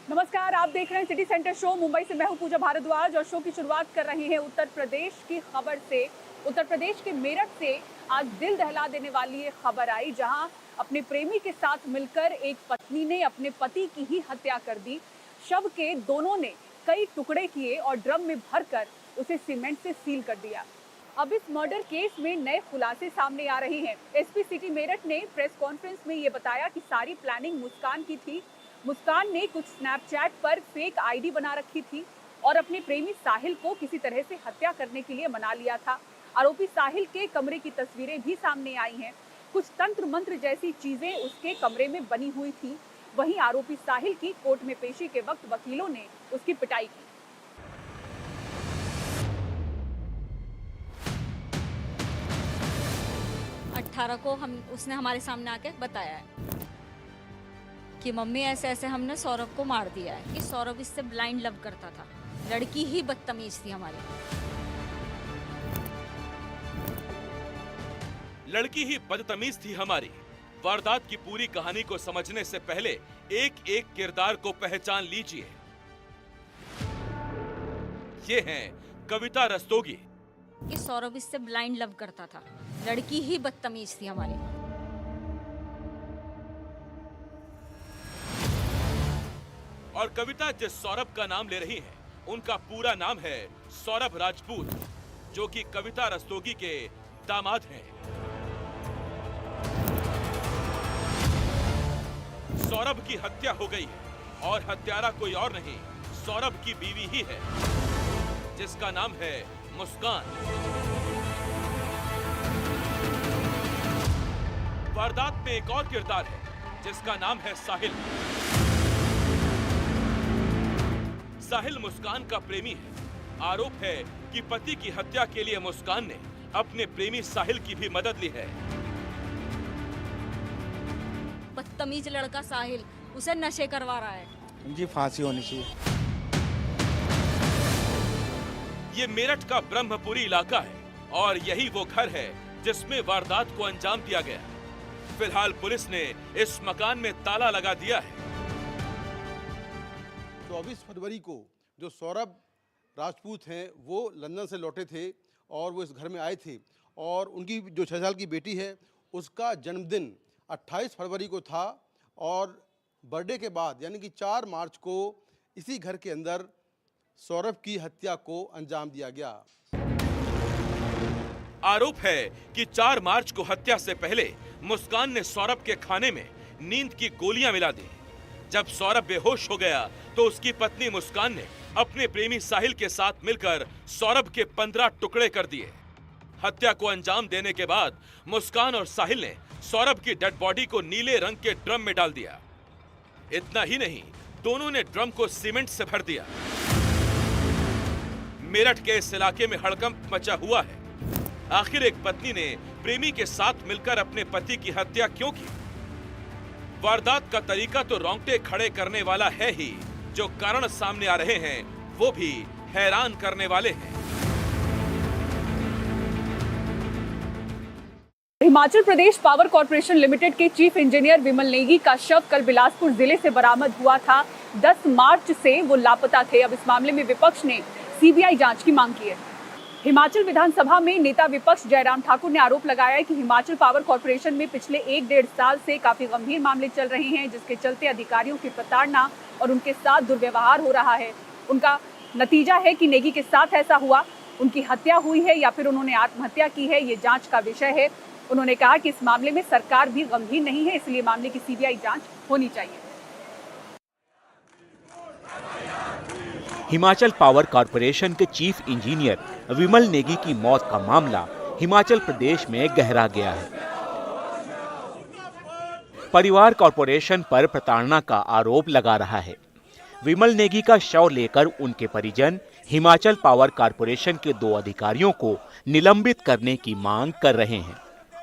नमस्कार, आप देख रहे हैं सिटी सेंटर शो। मुंबई से मैं हूं पूजा भारद्वाज और शो की शुरुआत कर रहे हैं उत्तर प्रदेश की खबर से। उत्तर प्रदेश के मेरठ से आज दिल दहला देने वाली ये खबर आई, जहां अपने प्रेमी के साथ मिलकर एक पत्नी ने अपने पति की ही हत्या कर दी। शव के दोनों ने कई टुकड़े किए और ड्रम में भरकर उसे सीमेंट से सील कर दिया। अब इस मर्डर केस में नए खुलासे सामने आ रहे हैं। एसपी सिटी मेरठ ने प्रेस कॉन्फ्रेंस में ये बताया कि सारी प्लानिंग मुस्कान की थी। मुस्कान ने कुछ स्नैपचैट पर फेक आईडी बना रखी थी और अपने प्रेमी साहिल को किसी तरह से हत्या करने के लिए मना लिया था। आरोपी साहिल के कमरे की तस्वीरें भी सामने आई हैं। कुछ तंत्र मंत्र जैसी चीजें उसके कमरे में बनी हुई थी। वहीं आरोपी साहिल की कोर्ट में पेशी के वक्त वकीलों ने उसकी पिटाई की। 18 को उसने हमारे सामने आके बताया है कि मम्मी ऐसे ऐसे हमने सौरभ को मार दिया है, कि सौरभ इससे ब्लाइंड लव करता था, लड़की ही बदतमीज थी हमारी। लड़की ही बदतमीज थी हमारी। वारदात की पूरी कहानी को समझने से पहले एक एक किरदार को पहचान लीजिए। ये हैं कविता रस्तोगी। कि सौरभ इससे ब्लाइंड लव करता था, लड़की ही बदतमीज थी हमारी। और कविता जिस सौरभ का नाम ले रही है, उनका पूरा नाम है सौरभ राजपूत, जो कि कविता रस्तोगी के दामाद हैं। सौरभ की हत्या हो गई है और हत्यारा कोई और नहीं, सौरभ की बीवी ही है, जिसका नाम है मुस्कान। वारदात में एक और किरदार है, जिसका नाम है साहिल। साहिल मुस्कान का प्रेमी है। आरोप है कि पति की हत्या के लिए मुस्कान ने अपने प्रेमी साहिल की भी मदद ली है। बदतमीज लड़का साहिल उसे नशे करवा रहा है। जी फांसी होनी चाहिए। ये मेरठ का ब्रह्मपुरी इलाका है और यही वो घर है जिसमें वारदात को अंजाम दिया गया। फिलहाल पुलिस ने इस मकान में ताला लगा दिया है। 24 फरवरी को जो सौरभ राजपूत हैं वो लंदन से लौटे थे और वो इस घर में आए थे, और उनकी जो 6 साल की बेटी है उसका जन्मदिन 28 फरवरी को था, और बर्थडे के बाद यानी कि 4 मार्च को इसी घर के अंदर सौरभ की हत्या को अंजाम दिया गया। आरोप है कि 4 मार्च को हत्या से पहले मुस्कान ने सौरभ के खाने में नींद की गोलियां मिला दी। जब सौरभ बेहोश हो गया तो उसकी पत्नी मुस्कान ने अपने प्रेमी साहिल के साथ मिलकर सौरभ के 15 टुकड़े कर दिए। हत्या को अंजाम देने के बाद मुस्कान और साहिल ने सौरभ की डेड बॉडी को नीले रंग के ड्रम में डाल दिया। इतना ही नहीं, दोनों ने ड्रम को सीमेंट से भर दिया। मेरठ के इस इलाके में हड़कंप मचा हुआ है। आखिर एक पत्नी ने प्रेमी के साथ मिलकर अपने पति की हत्या क्यों की? वारदात का तरीका तो रोंगटे खड़े करने वाला है ही, जो कारण सामने आ रहे हैं वो भी हैरान करने वाले हैं। Himachal Pradesh power corporation limited के चीफ इंजीनियर विमल नेगी का शव कल बिलासपुर जिले से बरामद हुआ था। 10 मार्च से वो लापता थे। अब इस मामले में विपक्ष ने सीबीआई जांच की मांग की है। हिमाचल विधानसभा में नेता विपक्ष जयराम ठाकुर ने आरोप लगाया है कि हिमाचल पावर कॉर्पोरेशन में पिछले 1-1.5 साल से काफी गंभीर मामले चल रहे हैं, जिसके चलते अधिकारियों की प्रताड़ना और उनके साथ दुर्व्यवहार हो रहा है। उनका नतीजा है कि नेगी के साथ ऐसा हुआ, उनकी हत्या हुई है या फिर उन्होंने आत्महत्या की है, ये जांच का विषय है। उन्होंने कहा कि इस मामले में सरकार भी गंभीर नहीं है, इसलिए मामले की सीबीआई जांच होनी चाहिए। हिमाचल पावर कॉर्पोरेशन के चीफ इंजीनियर विमल नेगी की मौत का मामला हिमाचल प्रदेश में गहरा गया है। परिवार कॉर्पोरेशन पर प्रताड़ना का आरोप लगा रहा है। विमल नेगी का शव लेकर उनके परिजन हिमाचल पावर कॉर्पोरेशन के 2 अधिकारियों को निलंबित करने की मांग कर रहे हैं।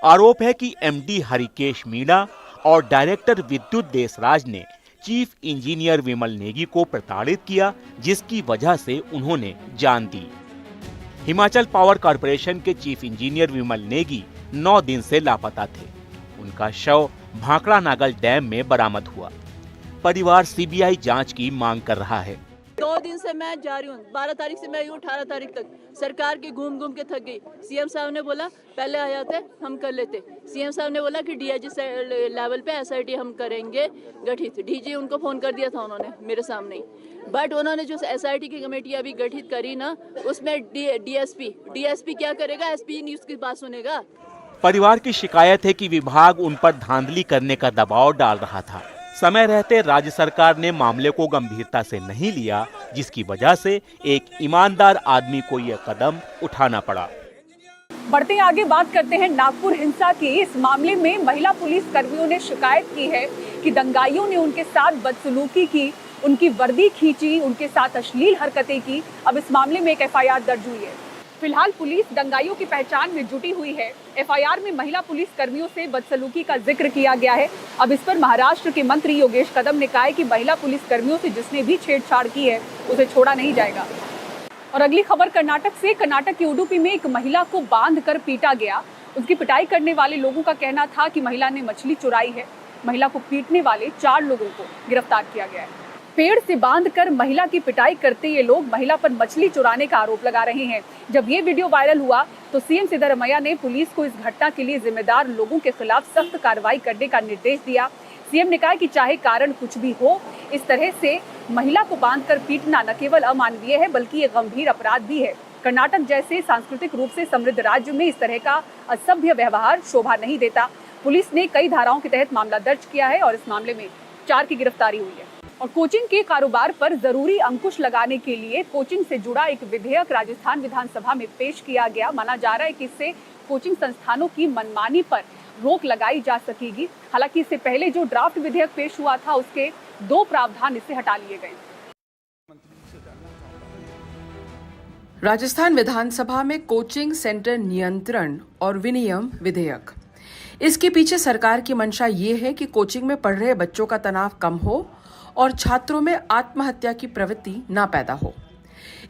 आरोप है कि एमडी हरिकेश मीणा और डायरेक्टर विद्युत देसराज ने चीफ इंजीनियर विमल नेगी को प्रताड़ित किया, जिसकी वजह से उन्होंने जान दी। हिमाचल पावर कॉर्पोरेशन के चीफ इंजीनियर विमल नेगी 9 दिन से लापता थे। उनका शव भाखड़ा नागल डैम में बरामद हुआ। परिवार सीबीआई जांच की मांग कर रहा है। 2 दिन से मैं जा रही हूँ, 12 तारीख से मैं यूँ 18 तारीख तक सरकार की घूम घूम के थक गई। सीएम साहब ने बोला पहले आ जाते हम कर लेते। सीएम साहब ने बोला कि डीआईजी लेवल पे एसआईटी हम करेंगे गठित। डीजी उनको फोन कर दिया था उन्होंने मेरे सामने ही, बट उन्होंने जो एसआईटी की कमेटी अभी गठित करी ना, उसमें डीएसपी क्या करेगा? एसपी नहीं उसकी बात सुनेगा। परिवार की शिकायत है कि विभाग उन पर धांधली करने का दबाव डाल रहा था। समय रहते राज्य सरकार ने मामले को गंभीरता से नहीं लिया, जिसकी वजह से एक ईमानदार आदमी को यह कदम उठाना पड़ा। बढ़ते आगे बात करते हैं नागपुर हिंसा की। इस मामले में महिला पुलिस कर्मियों ने शिकायत की है कि दंगाइयों ने उनके साथ बदसलूकी की, उनकी वर्दी खींची, उनके साथ अश्लील हरकतें की। अब इस मामले में एक एफआईआर दर्ज हुई है। फिलहाल पुलिस दंगाइयों की पहचान में जुटी हुई है। एफआईआर में महिला पुलिस कर्मियों से बदसलूकी का जिक्र किया गया है। अब इस पर महाराष्ट्र के मंत्री योगेश कदम ने कहा है कि महिला पुलिस कर्मियों से जिसने भी छेड़छाड़ की है उसे छोड़ा नहीं जाएगा। और अगली खबर कर्नाटक से। कर्नाटक के उडुपी में एक महिला को बांधकर पीटा गया। उसकी पिटाई करने वाले लोगों का कहना था कि महिला ने मछली चुराई है। महिला को पीटने वाले 4 लोगों को गिरफ्तार किया गया है। पेड़ से बांधकर महिला की पिटाई करते ये लोग महिला पर मछली चुराने का आरोप लगा रहे हैं। जब ये वीडियो वायरल हुआ तो सीएम सिद्धरमैया ने पुलिस को इस घटना के लिए जिम्मेदार लोगों के खिलाफ सख्त कार्रवाई करने का निर्देश दिया। सीएम ने कहा कि चाहे कारण कुछ भी हो, इस तरह से महिला को बांधकर पीटना न केवल अमानवीय है बल्कि ये गंभीर अपराध भी है। कर्नाटक जैसे सांस्कृतिक रूप से समृद्ध राज्य में इस तरह का असभ्य व्यवहार शोभा नहीं देता। पुलिस ने कई धाराओं के तहत मामला दर्ज किया है और इस मामले में 4 की गिरफ्तारी हुई है। और कोचिंग के कारोबार पर जरूरी अंकुश लगाने के लिए कोचिंग से जुड़ा एक विधेयक राजस्थान विधानसभा में पेश किया गया। माना जा रहा है कि इससे कोचिंग संस्थानों की मनमानी पर रोक लगाई जा सकेगी। हालांकि इससे पहले जो ड्राफ्ट विधेयक पेश हुआ था उसके 2 प्रावधान इससे हटा लिए गए। राजस्थान विधानसभा में कोचिंग सेंटर नियंत्रण और विनियम विधेयक। इसके पीछे सरकार की मंशा ये है कि कोचिंग में पढ़ रहे बच्चों का तनाव कम हो और छात्रों में आत्महत्या की प्रवृत्ति न पैदा हो।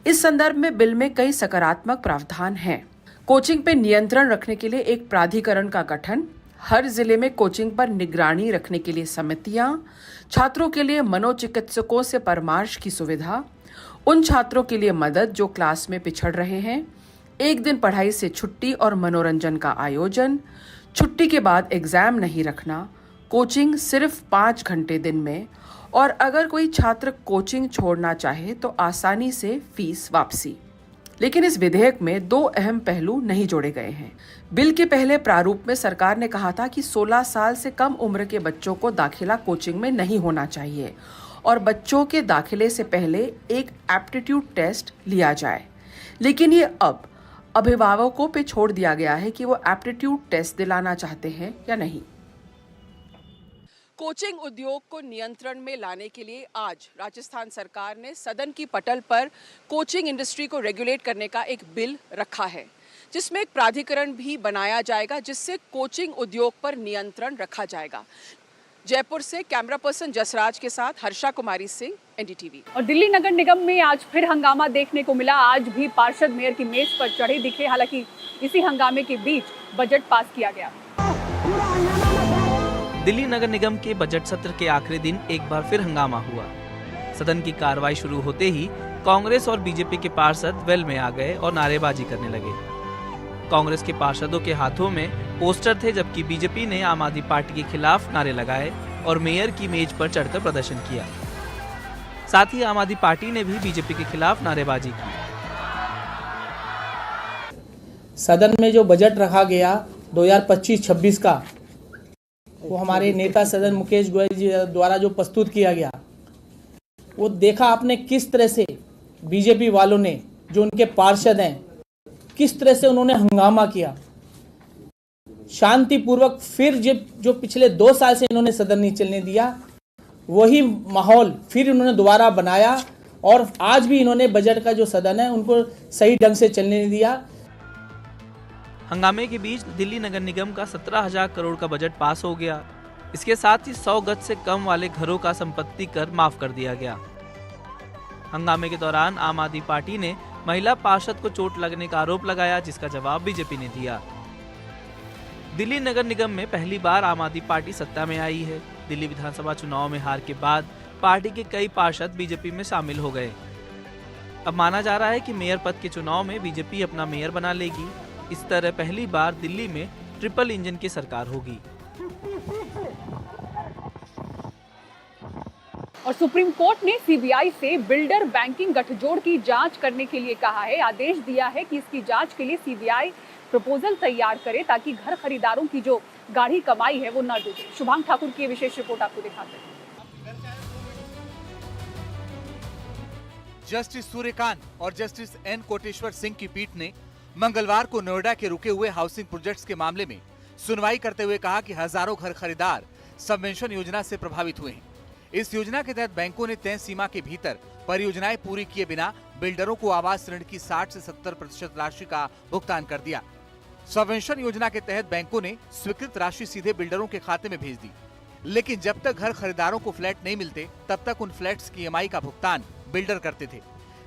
इस संदर्भ में बिल में कई सकारात्मक प्रावधान हैं। कोचिंग पे नियंत्रण रखने के लिए एक प्राधिकरण का गठन, हर जिले में कोचिंग पर निगरानी रखने के लिए समितियां, छात्रों के लिए मनोचिकित्सकों से परामर्श की सुविधा, उन छात्रों के लिए मदद जो क्लास में पिछड़ रहे हैं, एक दिन पढ़ाई से छुट्टी और मनोरंजन का आयोजन, छुट्टी के बाद एग्जाम नहीं रखना, कोचिंग सिर्फ 5 घंटे दिन में, और अगर कोई छात्र कोचिंग छोड़ना चाहे तो आसानी से फीस वापसी। लेकिन इस विधेयक में 2 अहम पहलू नहीं जोड़े गए हैं। बिल के पहले प्रारूप में सरकार ने कहा था कि 16 साल से कम उम्र के बच्चों को दाखिला कोचिंग में नहीं होना चाहिए और बच्चों के दाखिले से पहले एक एप्टीट्यूड टेस्ट लिया जाए। लेकिन ये अब अभिभावकों पे छोड़ दिया गया है कि वो एप्टीट्यूड टेस्ट दिलाना चाहते हैं या नहीं। कोचिंग उद्योग को नियंत्रण में लाने के लिए आज राजस्थान सरकार ने सदन की पटल पर कोचिंग इंडस्ट्री को रेगुलेट करने का एक बिल रखा है, जिसमें एक प्राधिकरण भी बनाया जाएगा जिससे कोचिंग उद्योग पर नियंत्रण रखा जाएगा। जयपुर से कैमरा पर्सन जसराज के साथ हर्षा कुमारी सिंह, एनडीटीवी। और दिल्ली नगर निगम में आज फिर हंगामा देखने को मिला। आज भी पार्षद मेयर की मेज पर चढ़े दिखे। हालांकि इसी हंगामे के बीच बजट पास किया गया। दिल्ली नगर निगम के बजट सत्र के आखिरी दिन एक बार फिर हंगामा हुआ। सदन की कार्रवाई शुरू होते ही कांग्रेस और बीजेपी के पार्षद वेल में आ गए और नारेबाजी करने लगे। कांग्रेस के पार्षदों के हाथों में पोस्टर थे, जबकि बीजेपी ने आम आदमी पार्टी के खिलाफ नारे लगाए और मेयर की मेज पर चढ़कर प्रदर्शन किया। साथ ही आम आदमी पार्टी ने भी बीजेपी के खिलाफ नारेबाजी की। सदन में जो बजट रखा गया 2025-26 का, वो हमारे नेता सदन मुकेश गोयल जी द्वारा जो प्रस्तुत किया गया, वो देखा आपने किस तरह से बीजेपी वालों ने, जो उनके पार्षद हैं, किस तरह से उन्होंने हंगामा किया। शांतिपूर्वक फिर जो पिछले 2 साल से इन्होंने सदन नहीं चलने दिया, वही माहौल फिर इन्होंने दोबारा बनाया और आज भी इन्होंने बजट का जो सदन है उनको सही ढंग से चलने नहीं दिया। हंगामे के बीच दिल्ली नगर निगम का 17,000 करोड़ का बजट पास हो गया। इसके साथ ही 100 गज से कम वाले घरों का संपत्ति कर माफ कर दिया गया। हंगामे के दौरान आम आदमी पार्टी ने महिला पार्षद को चोट लगने का आरोप लगाया, जिसका जवाब बीजेपी ने दिया। दिल्ली नगर निगम में पहली बार आम आदमी पार्टी सत्ता में आई है। दिल्ली विधानसभा चुनाव में हार के बाद पार्टी के कई पार्षद बीजेपी में शामिल हो गए। अब माना जा रहा है कि मेयर पद के चुनाव में बीजेपी अपना मेयर बना लेगी। इस तरह पहली बार दिल्ली में ट्रिपल इंजन की सरकार होगी। और सुप्रीम कोर्ट ने सीबीआई से बिल्डर बैंकिंग गठजोड़ की जांच करने के लिए कहा है। आदेश दिया है कि इसकी जांच के लिए सीबीआई प्रपोजल तैयार करे ताकि घर खरीदारों की जो गाढ़ी कमाई है वो न डूबे। शुभांग ठाकुर की विशेष रिपोर्ट आपको दिखाते हैं। जस्टिस सूर्यकांत और जस्टिस एन कोटेश्वर सिंह की पीठ ने मंगलवार को नोएडा के रुके हुए हाउसिंग प्रोजेक्ट्स के मामले में सुनवाई करते हुए कहा कि हजारों घर खरीदार सबवेंशन योजना से प्रभावित हुए हैं। इस योजना के तहत बैंकों ने तय सीमा के भीतर परियोजनाएं पूरी किए बिना बिल्डरों को आवास ऋण की 60 से 70% राशि का भुगतान कर दिया। सबवेंशन योजना के तहत बैंकों ने स्वीकृत राशि सीधे बिल्डरों के खाते में भेज दी, लेकिन जब तक घर खरीदारों को फ्लैट नहीं मिलते तब तक उन फ्लैट्स की ईएमआई का भुगतान बिल्डर करते थे।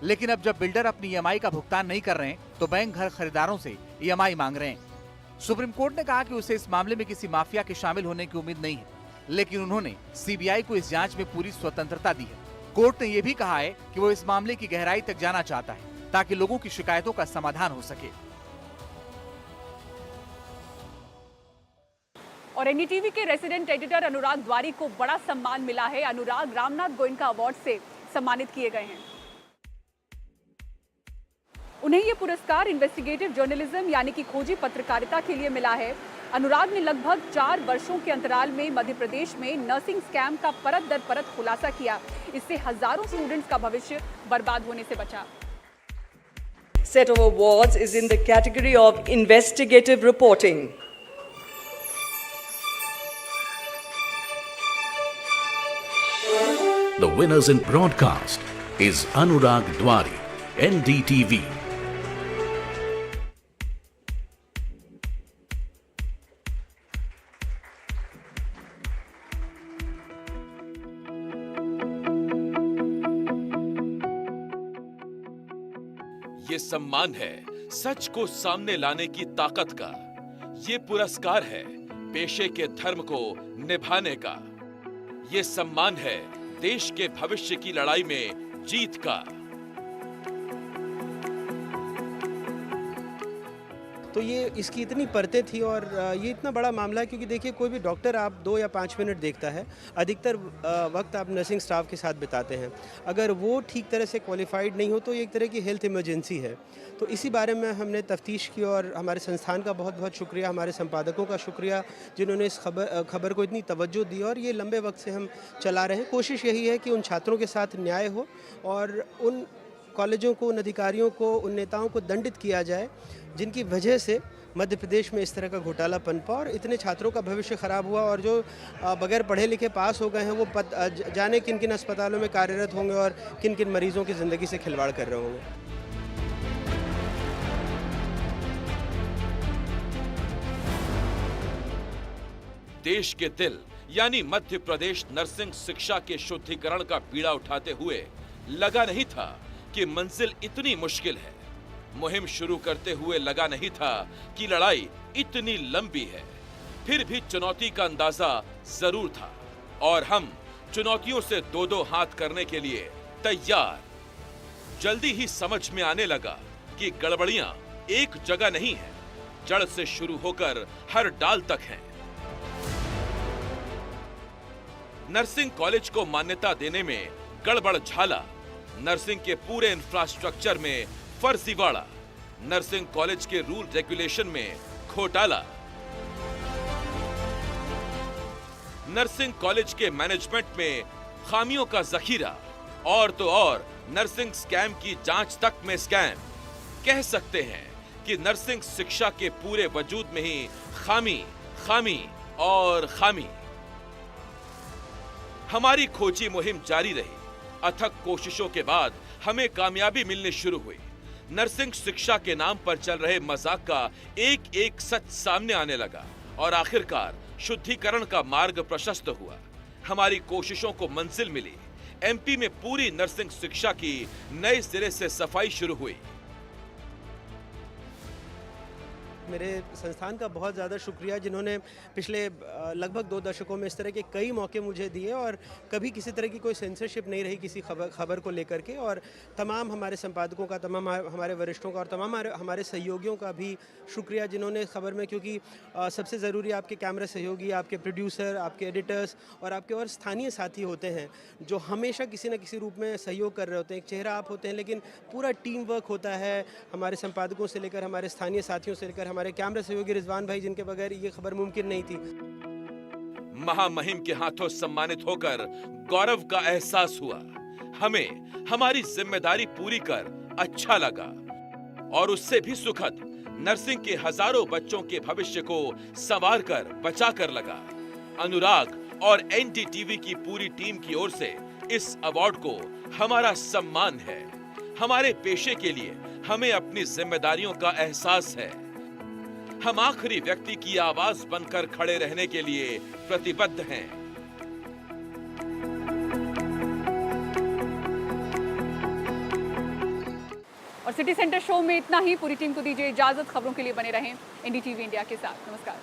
लेकिन अब जब बिल्डर अपनी ईएमआई का भुगतान नहीं कर रहे हैं तो बैंक घर खरीदारों से ईएमआई मांग रहे हैं। सुप्रीम कोर्ट ने कहा कि उसे इस मामले में किसी माफिया के शामिल होने की उम्मीद नहीं है, लेकिन उन्होंने सीबीआई को इस जांच में पूरी स्वतंत्रता दी है। कोर्ट ने यह भी कहा है कि वो इस मामले की गहराई तक जाना चाहता है ताकि लोगों की शिकायतों का समाधान हो सके। और एनडीटीवी के रेसिडेंट एडिटर अनुराग द्वारी को बड़ा सम्मान मिला है। अनुराग रामनाथ गोयनका अवार्ड से सम्मानित किए गए हैं। उन्हें ये पुरस्कार इन्वेस्टिगेटिव जर्नलिज्म यानी कि खोजी पत्रकारिता के लिए मिला है। अनुराग ने लगभग 4 वर्षों के अंतराल में मध्य प्रदेश में नर्सिंग स्कैम का परत दर परत खुलासा किया। इससे हजारों स्टूडेंट्स का भविष्य बर्बाद होने से बचा। Set of awards is in the category of investigative reporting. The winners in broadcast is Anurag Dwari, NDTV. ये सम्मान है सच को सामने लाने की ताकत का। ये पुरस्कार है पेशे के धर्म को निभाने का। ये सम्मान है देश के भविष्य की लड़ाई में जीत का। तो ये इसकी इतनी परतें थी और ये इतना बड़ा मामला है क्योंकि देखिए कोई भी डॉक्टर आप 2 या 5 मिनट देखता है, अधिकतर वक्त आप नर्सिंग स्टाफ के साथ बिताते हैं। अगर वो ठीक तरह से क्वालिफाइड नहीं हो तो ये एक तरह की हेल्थ इमरजेंसी है। तो इसी बारे में हमने तफ्तीश की और हमारे संस्थान का बहुत बहुत शुक्रिया, हमारे संपादकों का शुक्रिया जिन्होंने इस खबर को इतनी तवज्जो दी और ये लंबे वक्त से हम चला रहे हैं। कोशिश यही है कि उन छात्रों के साथ न्याय हो और उन कॉलेजों को, उन अधिकारियों को, उन नेताओं को दंडित किया जाए जिनकी वजह से मध्य प्रदेश में इस तरह का घोटाला पनपा और इतने छात्रों का भविष्य खराब हुआ। और जो बगैर पढ़े लिखे पास हो गए हैं वो जाने किन किन अस्पतालों में कार्यरत होंगे और किन किन मरीजों की ज़िंदगी से खिलवाड़ कर रहे होंगे। देश के दिल यानी मध्य प्रदेश नर्सिंग शिक्षा के शुद्धिकरण का पीड़ा उठाते हुए लगा नहीं था कि मंजिल इतनी मुश्किल है। मुहिम शुरू करते हुए लगा नहीं था कि लड़ाई इतनी लंबी है। फिर भी चुनौती का अंदाजा जरूर था और हम चुनौतियों से 2-2 हाथ करने के लिए तैयार। जल्दी ही समझ में आने लगा कि गड़बड़ियां एक जगह नहीं है, जड़ से शुरू होकर हर डाल तक हैं। नर्सिंग कॉलेज को मान्यता देने में गड़बड़ झाला, नर्सिंग के पूरे इंफ्रास्ट्रक्चर में फर्जीवाड़ा, नर्सिंग कॉलेज के रूल रेगुलेशन में घोटाला, नर्सिंग कॉलेज के मैनेजमेंट में खामियों का जखीरा और तो और नर्सिंग स्कैम की जांच तक में स्कैम। कह सकते हैं कि नर्सिंग शिक्षा के पूरे वजूद में ही खामी, खामी और खामी। हमारी खोजी मुहिम जारी रही। अथक कोशिशों के बाद हमें कामयाबी मिलनी शुरू हुई। नर्सिंग शिक्षा के नाम पर चल रहे मजाक का एक एक सच सामने आने लगा और आखिरकार शुद्धिकरण का मार्ग प्रशस्त हुआ। हमारी कोशिशों को मंजिल मिली। एमपी में पूरी नर्सिंग शिक्षा की नए सिरे से सफाई शुरू हुई। मेरे संस्थान का बहुत ज़्यादा शुक्रिया, जिन्होंने पिछले लगभग 2 दशकों में इस तरह के कई मौके मुझे दिए और कभी किसी तरह की कोई सेंसरशिप नहीं रही किसी खबर को लेकर के। और तमाम हमारे संपादकों का, तमाम हमारे वरिष्ठों का और तमाम हमारे सहयोगियों का भी शुक्रिया, जिन्होंने खबर में, क्योंकि सबसे ज़रूरी आपके कैमरा सहयोगी, आपके प्रोड्यूसर, आपके एडिटर्स और आपके और स्थानीय साथी होते हैं जो हमेशा किसी न किसी रूप में सहयोग कर रहे होते हैं। एक चेहरा आप होते हैं लेकिन पूरा टीम वर्क होता है, हमारे संपादकों से लेकर हमारे स्थानीय साथियों से लेकर हमारे कैमरा सहयोगी रिजवान भाई, जिनके बगैर ये खबर मुमकिन नहीं थी। महामहिम के हाथों सम्मानित होकर गौरव का एहसास हुआ। हमें हमारी जिम्मेदारी पूरी कर अच्छा लगा और उससे भी सुखद नर्सिंग के हजारों बच्चों के भविष्य को संवार कर बचा कर लगा। अनुराग और एनडीटीवी की पूरी टीम की ओर से इस अवार्ड को हमारा सम्मान है। हमारे पेशे के लिए हमें अपनी जिम्मेदारियों का एहसास है। हम आखिरी व्यक्ति की आवाज बनकर खड़े रहने के लिए प्रतिबद्ध हैं। और सिटी सेंटर शो में इतना ही। पूरी टीम को दीजिए इजाजत। खबरों के लिए बने रहें एनडीटीवी इंडिया के साथ। नमस्कार।